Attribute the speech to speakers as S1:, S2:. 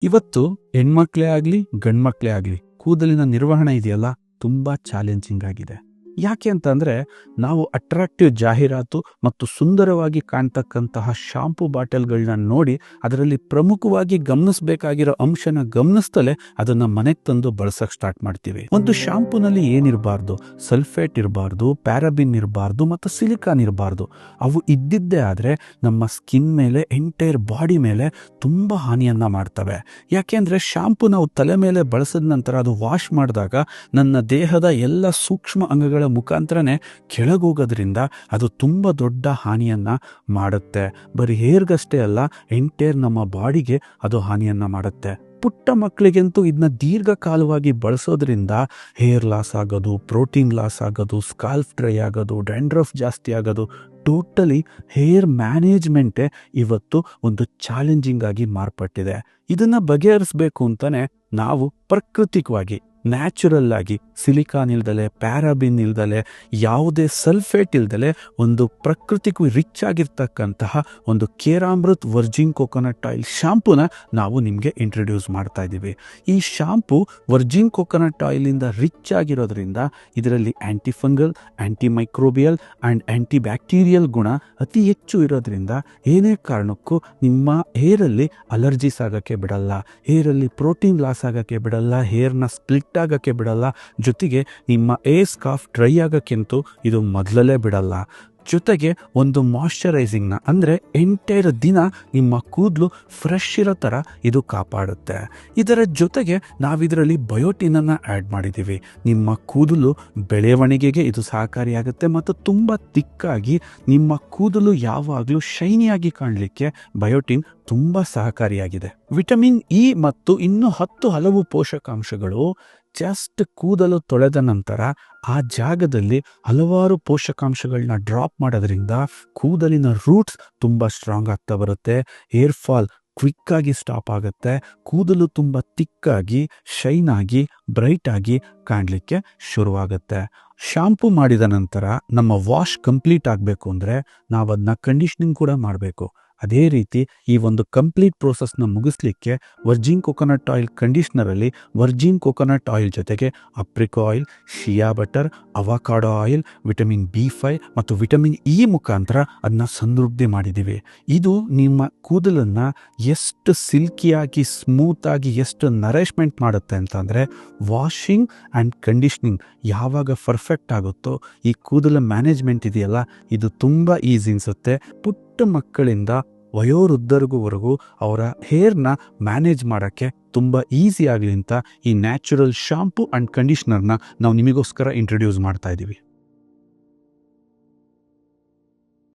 S1: ಇವತ್ತು ಹೆಣ್ಮಕ್ಳೇ ಆಗ್ಲಿ ಗಂಡ್ಮಕ್ಳೇ ಆಗ್ಲಿ ಕೂದಲಿನ ನಿರ್ವಹಣೆ ಇದೆಯಲ್ಲ ತುಂಬಾ ಚಾಲೆಂಜಿಂಗ್ ಆಗಿದೆ. ಯಾಕೆ ಅಂತಂದ್ರೆ ನಾವು ಅಟ್ರಾಕ್ಟಿವ್ ಜಾಹೀರಾತು ಮತ್ತು ಸುಂದರವಾಗಿ ಕಾಣ್ತಕ್ಕಂತಹ ಶಾಂಪೂ ಬಾಟಲ್ಗಳನ್ನ ನೋಡಿ ಅದರಲ್ಲಿ ಪ್ರಮುಖವಾಗಿ ಗಮನಿಸಬೇಕಾಗಿರೋ ಅಂಶನ ಗಮನಿಸ್ತಲೇ ಅದನ್ನ ಮನೆಗೆ ತಂದು ಬಳಸಕ್ ಸ್ಟಾರ್ಟ್ ಮಾಡ್ತೀವಿ. ಒಂದು ಶಾಂಪೂನಲ್ಲಿ ಏನಿರಬಾರ್ದು, ಸಲ್ಫೇಟ್ ಇರಬಾರ್ದು, ಪ್ಯಾರಾಬಿನ್ ಇರಬಾರ್ದು ಮತ್ತು ಸಿಲಿಕಾನ್ ಇರಬಾರ್ದು. ಅವು ಇದ್ದಿದ್ದೇ ಆದ್ರೆ ನಮ್ಮ ಸ್ಕಿನ್ ಮೇಲೆ, ಎಂಟೈರ್ ಬಾಡಿ ಮೇಲೆ ತುಂಬಾ ಹಾನಿಯನ್ನ ಮಾಡ್ತವೆ. ಯಾಕೆಂದ್ರೆ ಶಾಂಪೂ ನಾವು ತಲೆ ಮೇಲೆ ಬಳಸಿದ ನಂತರ ಅದು ವಾಶ್ ಮಾಡಿದಾಗ ನನ್ನ ದೇಹದ ಎಲ್ಲ ಸೂಕ್ಷ್ಮ ಅಂಗಗಳ ಮುಖಾಂತರನೇ ಕೆಳಗೋಗೋದ್ರಿಂದ ಅದು ತುಂಬ ದೊಡ್ಡ ಹಾನಿಯನ್ನ ಮಾಡುತ್ತೆ. ಬರೀ ಹೇರ್ಗಷ್ಟೇ ಅಲ್ಲ, ಎಂಟೈರ್ ನಮ್ಮ ಬಾಡಿಗೆ ಅದು ಹಾನಿಯನ್ನ ಮಾಡುತ್ತೆ. ಪುಟ್ಟ ಮಕ್ಕಳಿಗಂತೂ ಇದನ್ನ ದೀರ್ಘಕಾಲವಾಗಿ ಬಳಸೋದ್ರಿಂದ ಹೇರ್ ಲಾಸ್ ಆಗೋದು, ಪ್ರೋಟೀನ್ ಲಾಸ್ ಆಗೋದು, ಸ್ಕಾಲ್ಫ್ ಡ್ರೈ ಆಗೋದು, ಡ್ಯಾಂಡ್ರಫ್ ಜಾಸ್ತಿ ಆಗೋದು, ಟೋಟಲಿ ಹೇರ್ ಮ್ಯಾನೇಜ್ಮೆಂಟೇ ಇವತ್ತು ಒಂದು ಚಾಲೆಂಜಿಂಗ್ ಆಗಿ ಮಾರ್ಪಟ್ಟಿದೆ. ಇದನ್ನ ಬಗೆಹರಿಸಬೇಕು ಅಂತಾನೆ ನಾವು ಪ್ರಾಕೃತಿಕವಾಗಿ, ನ್ಯಾಚುರಲ್ ಆಗಿ, ಸಿಲಿಕಾನ್ ಇಲ್ದಲೆ, ಪ್ಯಾರಾಬಿನ್ ಇಲ್ದಲೆ, ಯಾವುದೇ ಸಲ್ಫೇಟ್ ಇಲ್ದಲೆ ಒಂದು ಪ್ರಕೃತಿಗೂ ರಿಚ್ ಆಗಿರ್ತಕ್ಕಂತಹ ಒಂದು ಕೇರಾಮೃತ್ ವರ್ಜಿನ್ ಕೋಕೋನಟ್ ಆಯಿಲ್ ಶಾಂಪೂನ ನಾವು ನಿಮಗೆ ಇಂಟ್ರೊಡ್ಯೂಸ್ ಮಾಡ್ತಾ ಇದ್ದೀವಿ. ಈ ಶಾಂಪೂ ವರ್ಜಿನ್ ಕೋಕೋನಟ್ ಆಯಿಲಿಂದ ರಿಚ್ ಆಗಿರೋದ್ರಿಂದ ಇದರಲ್ಲಿ antifungal, anti microbial and anti bacterial ಗುಣ ಅತಿ ಹೆಚ್ಚು ಇರೋದ್ರಿಂದ ಏನೇ ಕಾರಣಕ್ಕೂ ನಿಮ್ಮ ಹೇರಲ್ಲಿ ಅಲರ್ಜೀಸ್ ಆಗೋಕ್ಕೆ ಬಿಡಲ್ಲ, ಹೇರಲ್ಲಿ ಪ್ರೋಟೀನ್ ಲಾಸ್ ಆಗೋಕ್ಕೆ ಬಿಡಲ್ಲ, ಹೇರ್ನ ಸ್ಪ್ಲಿಟ್ ಆಗಕ್ಕೆ ಬಿಡಲ್ಲ, ಜೊತೆಗೆ ನಿಮ್ಮ ಏರ್ ಸ್ಕಾರ್ಫ್ ಡ್ರೈ ಆಗಕ್ಕೆಂತೂ ಇದು ಮೊದಲೇ ಬಿಡಲ್ಲ. ಜೊತೆಗೆ ಒಂದು ಮಾಯಶ್ಚರೈಸಿಂಗ್ನ ಅಂದರೆ ಎಂಟೈರ್ ದಿನ ನಿಮ್ಮ ಕೂದಲು ಫ್ರೆಶ್ ಇರೋ ಥರ ಇದು ಕಾಪಾಡುತ್ತೆ. ಇದರ ಜೊತೆಗೆ ನಾವಿದರಲ್ಲಿ ಬಯೋಟಿನನ್ನು ಆ್ಯಡ್ ಮಾಡಿದ್ದೀವಿ. ನಿಮ್ಮ ಕೂದಲು ಬೆಳವಣಿಗೆಗೆ ಇದು ಸಹಕಾರಿಯಾಗುತ್ತೆ ಮತ್ತು ತುಂಬ ತಿಕ್ಕಾಗಿ ನಿಮ್ಮ ಕೂದಲು ಯಾವಾಗಲೂ ಶೈನಿಯಾಗಿ ಕಾಣಲಿಕ್ಕೆ ಬಯೋಟಿನ್ ತುಂಬ ಸಹಕಾರಿಯಾಗಿದೆ. ವಿಟಮಿನ್ ಇ ಮತ್ತು ಇನ್ನೂ 10 ಹಲವು ಪೋಷಕಾಂಶಗಳು ಜಸ್ಟ್ ಕೂದಲು ತೊಳೆದ ನಂತರ ಆ ಜಾಗದಲ್ಲಿ ಹಲವಾರು ಪೋಷಕಾಂಶಗಳನ್ನ ಡ್ರಾಪ್ ಮಾಡೋದ್ರಿಂದ ಕೂದಲಿನ ರೂಟ್ಸ್ ತುಂಬ ಸ್ಟ್ರಾಂಗ್ ಆಗ್ತಾ ಬರುತ್ತೆ, ಹೇರ್ ಫಾಲ್ ಕ್ವಿಕ್ ಆಗಿ ಸ್ಟಾಪ್ ಆಗುತ್ತೆ, ಕೂದಲು ತುಂಬ ತಿಕ್ಕಾಗಿ, ಶೈನ್ ಆಗಿ, ಬ್ರೈಟ್ ಆಗಿ ಕಾಣಲಿಕ್ಕೆ ಶುರುವಾಗುತ್ತೆ. ಶಾಂಪೂ ಮಾಡಿದ ನಂತರ ನಮ್ಮ ವಾಶ್ ಕಂಪ್ಲೀಟ್ ಆಗಬೇಕು ಅಂದರೆ ನಾವು ಅದನ್ನ ಕಂಡೀಷನಿಂಗ್ ಕೂಡ ಮಾಡಬೇಕು. ಅದೇ ರೀತಿ ಈ ಒಂದು ಕಂಪ್ಲೀಟ್ ಪ್ರೋಸೆಸ್ನ ಮುಗಿಸ್ಲಿಕ್ಕೆ ವರ್ಜಿನ್ ಕೋಕೋನಟ್ ಆಯಿಲ್ ಕಂಡೀಷ್ನರಲ್ಲಿ ವರ್ಜಿನ್ ಕೋಕೋನಟ್ ಆಯಿಲ್ ಜೊತೆಗೆ apricot oil, shea butter, avocado oil, vitamin B5 ಮತ್ತು ವಿಟಮಿನ್ ಇ ಮುಖಾಂತರ ಅದನ್ನ ಸಮೃದ್ಧಿ ಮಾಡಿದ್ದೀವಿ. ಇದು ನಿಮ್ಮ ಕೂದಲನ್ನು ಎಷ್ಟು ಸಿಲ್ಕಿಯಾಗಿ, ಸ್ಮೂತಾಗಿ, ಎಷ್ಟು ನರಿಶ್ಮೆಂಟ್ ಮಾಡುತ್ತೆ ಅಂತಂದರೆ ವಾಷಿಂಗ್ ಆ್ಯಂಡ್ ಕಂಡೀಷ್ನಿಂಗ್ ಯಾವಾಗ ಪರ್ಫೆಕ್ಟ್ ಆಗುತ್ತೋ ಈ ಕೂದಲ ಮ್ಯಾನೇಜ್ಮೆಂಟ್ ಇದೆಯಲ್ಲ ಇದು ತುಂಬ ಈಸಿ ಅನಿಸುತ್ತೆ. ಪುಟ್ಟ ಮಕ್ಕಳಿಂದ ವಯೋವೃದ್ಧರಿಗೂ ಅವರ ಹೇರ್ನ ಮ್ಯಾನೇಜ್ ಮಾಡೋಕ್ಕೆ ತುಂಬ ಈಸಿ ಆಗಲಿ ಅಂತ ಈ ನ್ಯಾಚುರಲ್ ಶಾಂಪೂ ಆ್ಯಂಡ್ ಕಂಡೀಷ್ನರ್ನ ನಾವು ನಿಮಗೋಸ್ಕರ ಇಂಟ್ರೊಡ್ಯೂಸ್ ಮಾಡ್ತಾ ಇದ್ದೀವಿ.